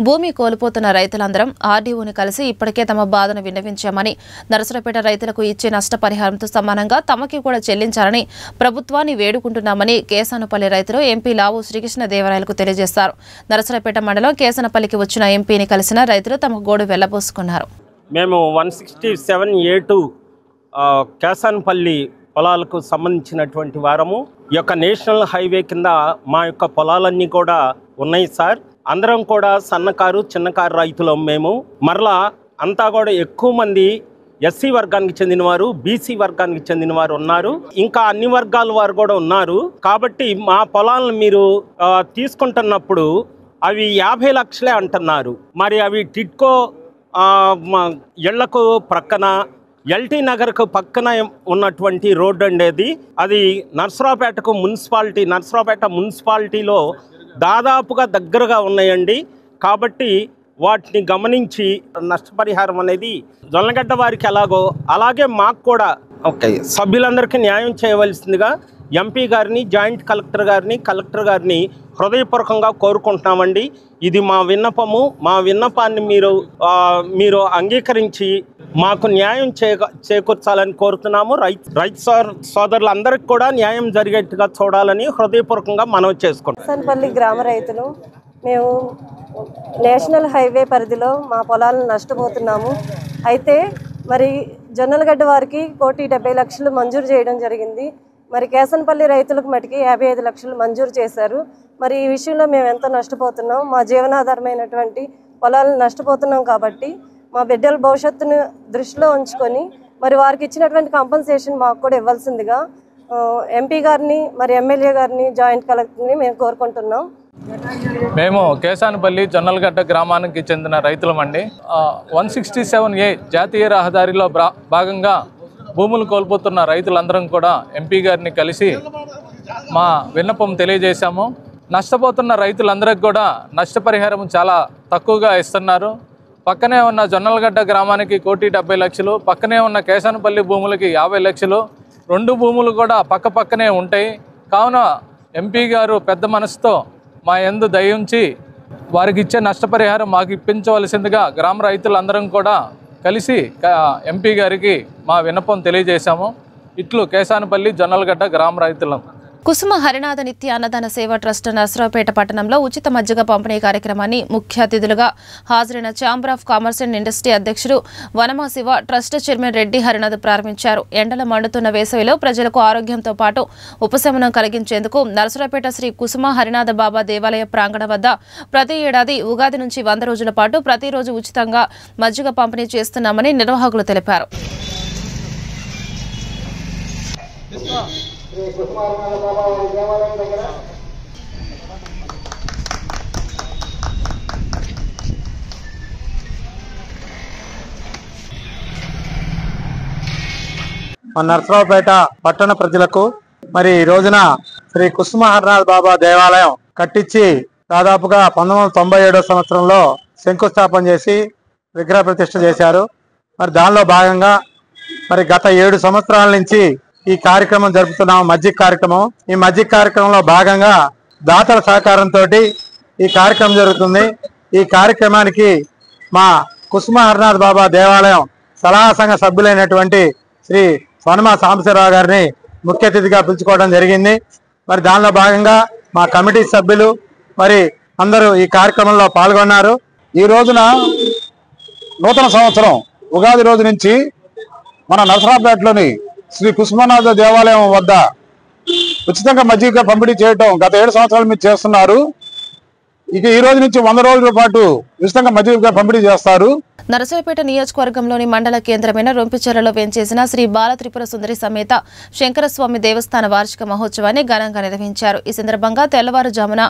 భూమి కోల్పోతున్న రైతులందరం ఆర్డీఓని కలిసి ఇప్పటికే తమ బాధను విన్నవించామని, నర్సరావుపేట రైతులకు ఇచ్చే నష్టపరిహారంతో సమానంగా తమకి కూడా చెల్లించాలని ప్రభుత్వాన్ని వేడుకుంటున్నామని కేసానపల్లి రైతులు ఎంపీ లావు శ్రీకృష్ణదేవరాయలకు తెలియజేశారు. నర్సరావుపేట మండలం కేసనపల్లికి వచ్చిన ఎంపీని కలిసిన రైతులు తమ గోడు వెళ్లబోసుకున్నారు. మేము 167A2 కేసానపల్లి పొలాలకు సంబంధించినటువంటి వారము. ఈ యొక్క నేషనల్ హైవే కింద మా యొక్క పొలాలన్నీ కూడా ఉన్నాయి సార్. అందరం కూడా సన్నకారు, చిన్నకారు రైతులం మేము. మరలా అంతా కూడా ఎక్కువ మంది ఎస్సీ వర్గానికి చెందినవారు, బీసీ వర్గానికి చెందినవారు ఉన్నారు. ఇంకా అన్ని వర్గాల వారు కూడా ఉన్నారు. కాబట్టి మా పొలాలను మీరు తీసుకుంటున్నప్పుడు అవి 50 లక్షలే అంటున్నారు. మరి అవి టిట్కో ఇళ్లకు ప్రక్కన ఎల్టీ నగర్కు పక్కన ఉన్నటువంటి రోడ్డు ఉండేది. అది నర్సరావుపేటకు నర్సరావుపేట మున్సిపాలిటీలో దాదాపుగా దగ్గరగా ఉన్నాయండి. కాబట్టి వాటిని గమనించి నష్టపరిహారం అనేది జొన్నలగడ్డ వారికి ఎలాగో అలాగే మాకు కూడా సభ్యులందరికీ న్యాయం చేయవలసిందిగా ఎంపీ గారిని, జాయింట్ కలెక్టర్ గారిని హృదయపూర్వకంగా కోరుకుంటున్నామండి. ఇది మా విన్నపము. మా విన్నపాన్ని మీరు అంగీకరించి మాకు న్యాయం చేకూర్చాలని కోరుతున్నాము. రైతు సోదరులందరికీ కూడా న్యాయం జరిగేట్టుగా చూడాలని హృదయపూర్వకంగా మనవి చేసుకుంటాం. కేసానపల్లి గ్రామ రైతులు మేము నేషనల్ హైవే పరిధిలో మా పొలాలను నష్టపోతున్నాము. అయితే మరి జొన్నలగడ్డ వారికి 1,70,00,000 మంజూరు చేయడం జరిగింది. మరి కేసనపల్లి రైతులకు మటుకి 55 లక్షలు మంజూరు చేశారు. మరి ఈ విషయంలో మేము ఎంత నష్టపోతున్నాం, మా జీవనాధారమైనటువంటి పొలాలను నష్టపోతున్నాం. కాబట్టి మా బిడ్డల భవిష్యత్తును దృష్టిలో ఉంచుకొని మరి వారికి ఇచ్చినటువంటి కంపన్సేషన్ మాకు కూడా ఇవ్వాల్సిందిగా ఎంపీ గారిని, మరి ఎమ్మెల్యే గారిని, జాయింట్ కలెక్టర్ని మేము కోరుకుంటున్నాం. మేము కేసానపల్లి జొన్నలగడ్డ గ్రామానికి చెందిన రైతులమండి. 167A జాతీయ రహదారిలో భాగంగా భూములు కోల్పోతున్న రైతులందరం కూడా ఎంపీ గారిని కలిసి మా విన్నపం తెలియజేశాము. నష్టపోతున్న రైతులందరికీ కూడా నష్టపరిహారం చాలా తక్కువగా ఇస్తున్నారు. పక్కనే ఉన్న జొన్నలగడ్డ గ్రామానికి 1,70,00,000, పక్కనే ఉన్న కేసానపల్లి భూములకి 50 లక్షలు, 2 భూములు కూడా పక్కనే ఉంటాయి. కావున ఎంపీ గారు పెద్ద మనసుతో మా యందు దయ ఉంచి వారికి ఇచ్చే నష్టపరిహారం మాకు ఇప్పించవలసిందిగా గ్రామ రైతులందరం కూడా కలిసి ఎంపీ గారికి మా విన్నపం తెలియజేశాము. ఇట్లు కేసానపల్లి జొన్నలగడ్డ గ్రామ రైతులం. కుసుమ హరినాథ నిత్య అన్నదాన సేవ ట్రస్ట్ నర్సరావుపేట పట్టణంలో ఉచిత మజ్జిగ పంపిణీ కార్యక్రమాన్ని ముఖ్య అతిథులుగా హాజరైన chamber of commerce and industry అధ్యక్షుడు వనమా శివ, ట్రస్ట్ చైర్మన్ రెడ్డి హరినాథ్ ప్రారంభించారు. ఎండల మండుతున్న వేసవిలో ప్రజలకు ఆరోగ్యంతో పాటు ఉపశమనం కలిగించేందుకు నర్సరావుపేట శ్రీ కుసుమ హరినాథ బాబా దేవాలయ ప్రాంగణం వద్ద ప్రతి ఏడాది ఉగాది నుంచి 100 రోజుల పాటు ప్రతిరోజు ఉచితంగా మజ్జిగ పంపిణీ చేస్తున్నామని నిర్వాహకులు తెలిపారు. మన నర్సరావుపేట పట్టణ ప్రజలకు మరి ఈ రోజున శ్రీ కుసుమ హరినాథ్ బాబా దేవాలయం కట్టించి దాదాపుగా 1997 సంవత్సరంలో శంకుస్థాపన చేసి విగ్రహ ప్రతిష్ఠ చేశారు. మరి దానిలో భాగంగా మరి గత 7 సంవత్సరాల నుంచి ఈ కార్యక్రమం జరుపుతున్నాం. మజ్జిగ కార్యక్రమం. ఈ మజ్జిగ కార్యక్రమంలో భాగంగా దాతల సహకారంతో ఈ కార్యక్రమం జరుగుతుంది. ఈ కార్యక్రమానికి మా కుసుమ హరినాథ్ బాబా దేవాలయం సలహా సంఘ సభ్యులైనటువంటి శ్రీ వనమా సాంబశివరావు గారిని ముఖ్య అతిథిగా పిలుచుకోవడం జరిగింది. మరి దానిలో భాగంగా మా కమిటీ సభ్యులు మరి అందరూ ఈ కార్యక్రమంలో పాల్గొన్నారు. ఈ రోజున నూతన సంవత్సరం ఉగాది రోజు నుంచి మన నర్సరావుపేటలోని శ్రీ కుసుమనాథ దేవాలయం వద్ద ఉచితంగా మజ్జిగ పంపిణీ చేయటం గత 7 సంవత్సరాల మీద చేస్తున్నారు. ఇక ఈ రోజు నుంచి 100 రోజుల పాటు ఉచితంగా మజ్జిగ పంపిణీ చేస్తారు. నరసరావుపేట నియోజకవర్గంలోని మండల కేంద్రమైన రొంపిచెర్లలో వేంచేసిన శ్రీ బాల త్రిపుర సుందరి సమేత శంకరస్వామి దేవస్థాన వార్షిక మహోత్సవాన్ని ఘనంగా నిర్వహించారు. ఈ సందర్భంగా తెల్లవారుజామున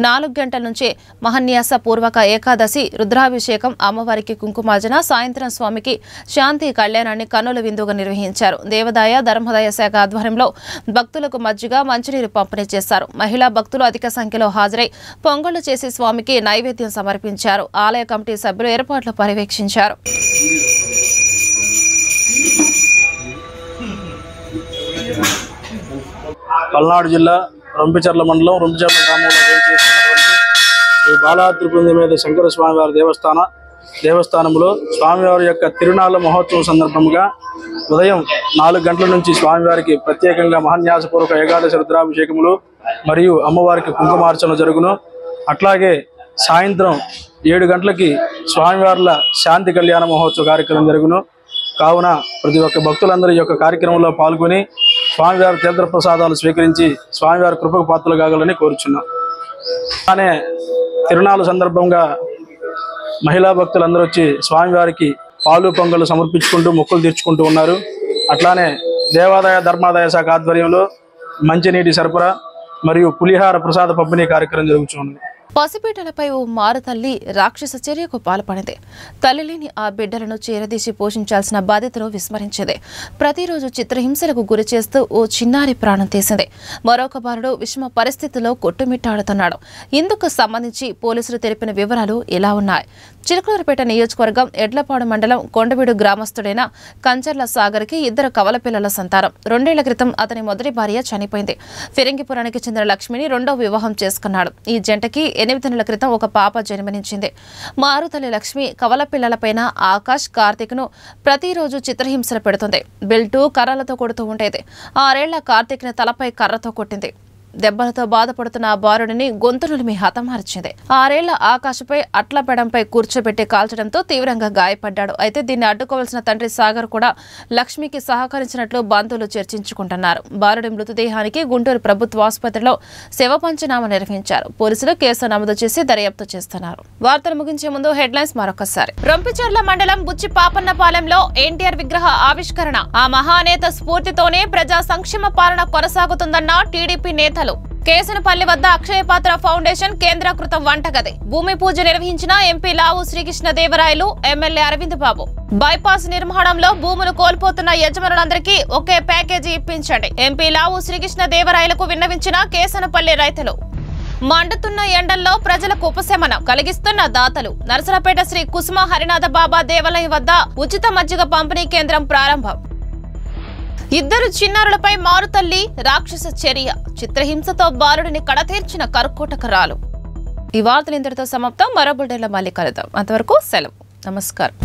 4 గంటల నుంచే మహన్యాస పూర్వక ఏకాదశి రుద్రాభిషేకం, అమ్మవారికి కుంకుమార్జన, సాయంత్రం స్వామికి శాంతి కళ్యాణాన్ని కన్నుల విందుగా నిర్వహించారు. దేవాదాయ ధర్మదాయ శాఖ ఆధ్వర్యంలో భక్తులకు మజ్జిగ, మంచినీరు పంపిణీ చేశారు. మహిళా భక్తులు అధిక సంఖ్యలో హాజరై పొంగళ్లు చేసి స్వామికి నైవేద్యం సమర్పించారు. ఆలయ కమిటీ సభ్యులు ఏర్పాట్లు పర్యవేక్షించారు. పల్నాడు జిల్లా రొంపిచెర్ల మండలం రొంపిచెర్ల గ్రామంలో చేసినటువంటి శ్రీ బాలా త్రిపుర మీద శంకర స్వామివారి దేవస్థానంలో స్వామివారి యొక్క తిరునాళ్ళ మహోత్సవం సందర్భంగా ఉదయం 4 గంటల నుంచి స్వామివారికి ప్రత్యేకంగా మహాన్యాసపూర్వక ఏకాదశి రుద్రాభిషేకములు మరియు అమ్మవారికి కుంకుమార్చన జరుగును. అట్లాగే సాయంత్రం 7 గంటలకి స్వామివార్ల శాంతి కళ్యాణ మహోత్సవ కార్యక్రమం జరుగును. కావున ప్రతి ఒక్క భక్తులందరూ ఈ యొక్క కార్యక్రమంలో పాల్గొని స్వామివారి తీర్థ ప్రసాదాలు స్వీకరించి స్వామివారి కృపకు పాత్రలు కాగలని కోరుచున్నాం. అలానే తిరునాళ్ళ సందర్భంగా మహిళా భక్తులందరూ వచ్చి స్వామివారికి పాలు పొంగలు సమర్పించుకుంటూ మొక్కులు తీర్చుకుంటూ ఉన్నారు. అట్లానే దేవాదాయ ధర్మాదాయ శాఖ ఆధ్వర్యంలో మంచినీటి సరఫరా మరియు పులిహార ప్రసాద పంపిణీ కార్యక్రమం జరుగుతుంది. పసిబిడ్డలపై ఓ మారుతల్లి రాక్షస చర్యకు పాల్పడింది. తల్లిలేని ఆ బిడ్డలను చేరదీసి పోషించాల్సిన బాధ్యతను విస్మరించింది. ప్రతిరోజు చిత్రహింసలకు గురి చేస్తూ ఓ చిన్నారి ప్రాణం తీసింది. మరొక బాలుడు విషమ పరిస్థితిలో కొట్టుమిట్టాడుతున్నాడు. ఇందుకు సంబంధించి పోలీసులు తెలిపిన వివరాలు ఇలా ఉన్నాయి. చిలకలూరుపేట నియోజకవర్గం ఎడ్లపాడు మండలం కొండవీడు గ్రామస్తుడైన కంచర్ల సాగర్కి 2 కవల పిల్లల సంతానం. 2 ఏళ్ల క్రితం అతని మొదటి భార్య చనిపోయింది. ఫిరంగిపురానికి చెందిన లక్ష్మిని 2వ వివాహం చేసుకున్నాడు. ఈ జంటకి 8 నెలల క్రితం ఒక పాప జన్మనించింది. మారుతల్లి లక్ష్మి కవల పిల్లలపైన ఆకాష్, కార్తీక్ను ప్రతిరోజు చిత్రహింసలు పెడుతుంది. బెల్టు, కర్రలతో కొడుతూ ఉండేది. 6 ఏళ్ల కార్తీక్ని తలపై కర్రతో కొట్టింది. దెబ్బలతో బాధపడుతున్న ఆ బాలుడిని గొంతు నులిమి హతమార్చింది. 6 ఏళ్ల ఆకాశపై అట్ల పెడంపై కూర్చోబెట్టి కాల్చడంతో తీవ్రంగా గాయపడ్డాడు. అయితే దీన్ని అడ్డుకోవాల్సిన తండ్రి సాగర్ కూడా లక్ష్మికి సహకరించినట్లు బంధువులు చర్చించుకుంటున్నారు. బాలుడి మృతదేహానికి గుంటూరు ప్రభుత్వ ఆసుపత్రిలో శవ పంచనామా నిర్వహించారు. పోలీసులు కేసు నమోదు చేసి దర్యాప్తు చేస్తున్నారు. వార్తలు ముగించే ముందు హెడ్లైన్స్ మరొకసారి. రొంపిచెర్ల మండలం బుచ్చి పాపన్నపాలెంలో ఎన్టీఆర్ విగ్రహ ఆవిష్కరణ. ఆ మహానేత స్ఫూర్తితోనే ప్రజా సంక్షేమ పాలన కొనసాగుతుందన్న టీడీపీ నేత. కేసనపల్లి వద్ద అక్షయపాత్ర ఫౌండేషన్ కేంద్రీకృత వంటగది. భూమి పూజ నిర్వహించిన ఎంపీ లావు శ్రీకృష్ణదేవరాయలు, ఎమ్మెల్యే అరవింద్ బాబు. బైపాస్ నిర్మాణంలో భూములు కోల్పోతున్న యజమానులందరికీ ఒకే ప్యాకేజీ ఇప్పించండి. ఎంపీ లావు శ్రీకృష్ణదేవరాయలకు విన్నవించిన కేసనపల్లి రైతులు. మండుతున్న ఎండల్లో ప్రజలకు ఉపశమనం కలిగిస్తున్న దాతలు. నరసరావుపేట శ్రీ కుసుమ హరినాథ బాబా దేవాలయం వద్ద ఉచిత మజ్జిగ పంపిణీ కేంద్రం ప్రారంభం. 2 చిన్నారులపై మారుతల్లి రాక్షస చర్య. చిత్రహింసతో బాలుడిని కడతీర్చిన కర్కోటకరాలు. ఈ వార్తలు ఇంతటితో సమాప్తం. మరో బులెటిన్లో మళ్ళీ కలుద్దాం. అంతవరకు సెలవు. నమస్కారం.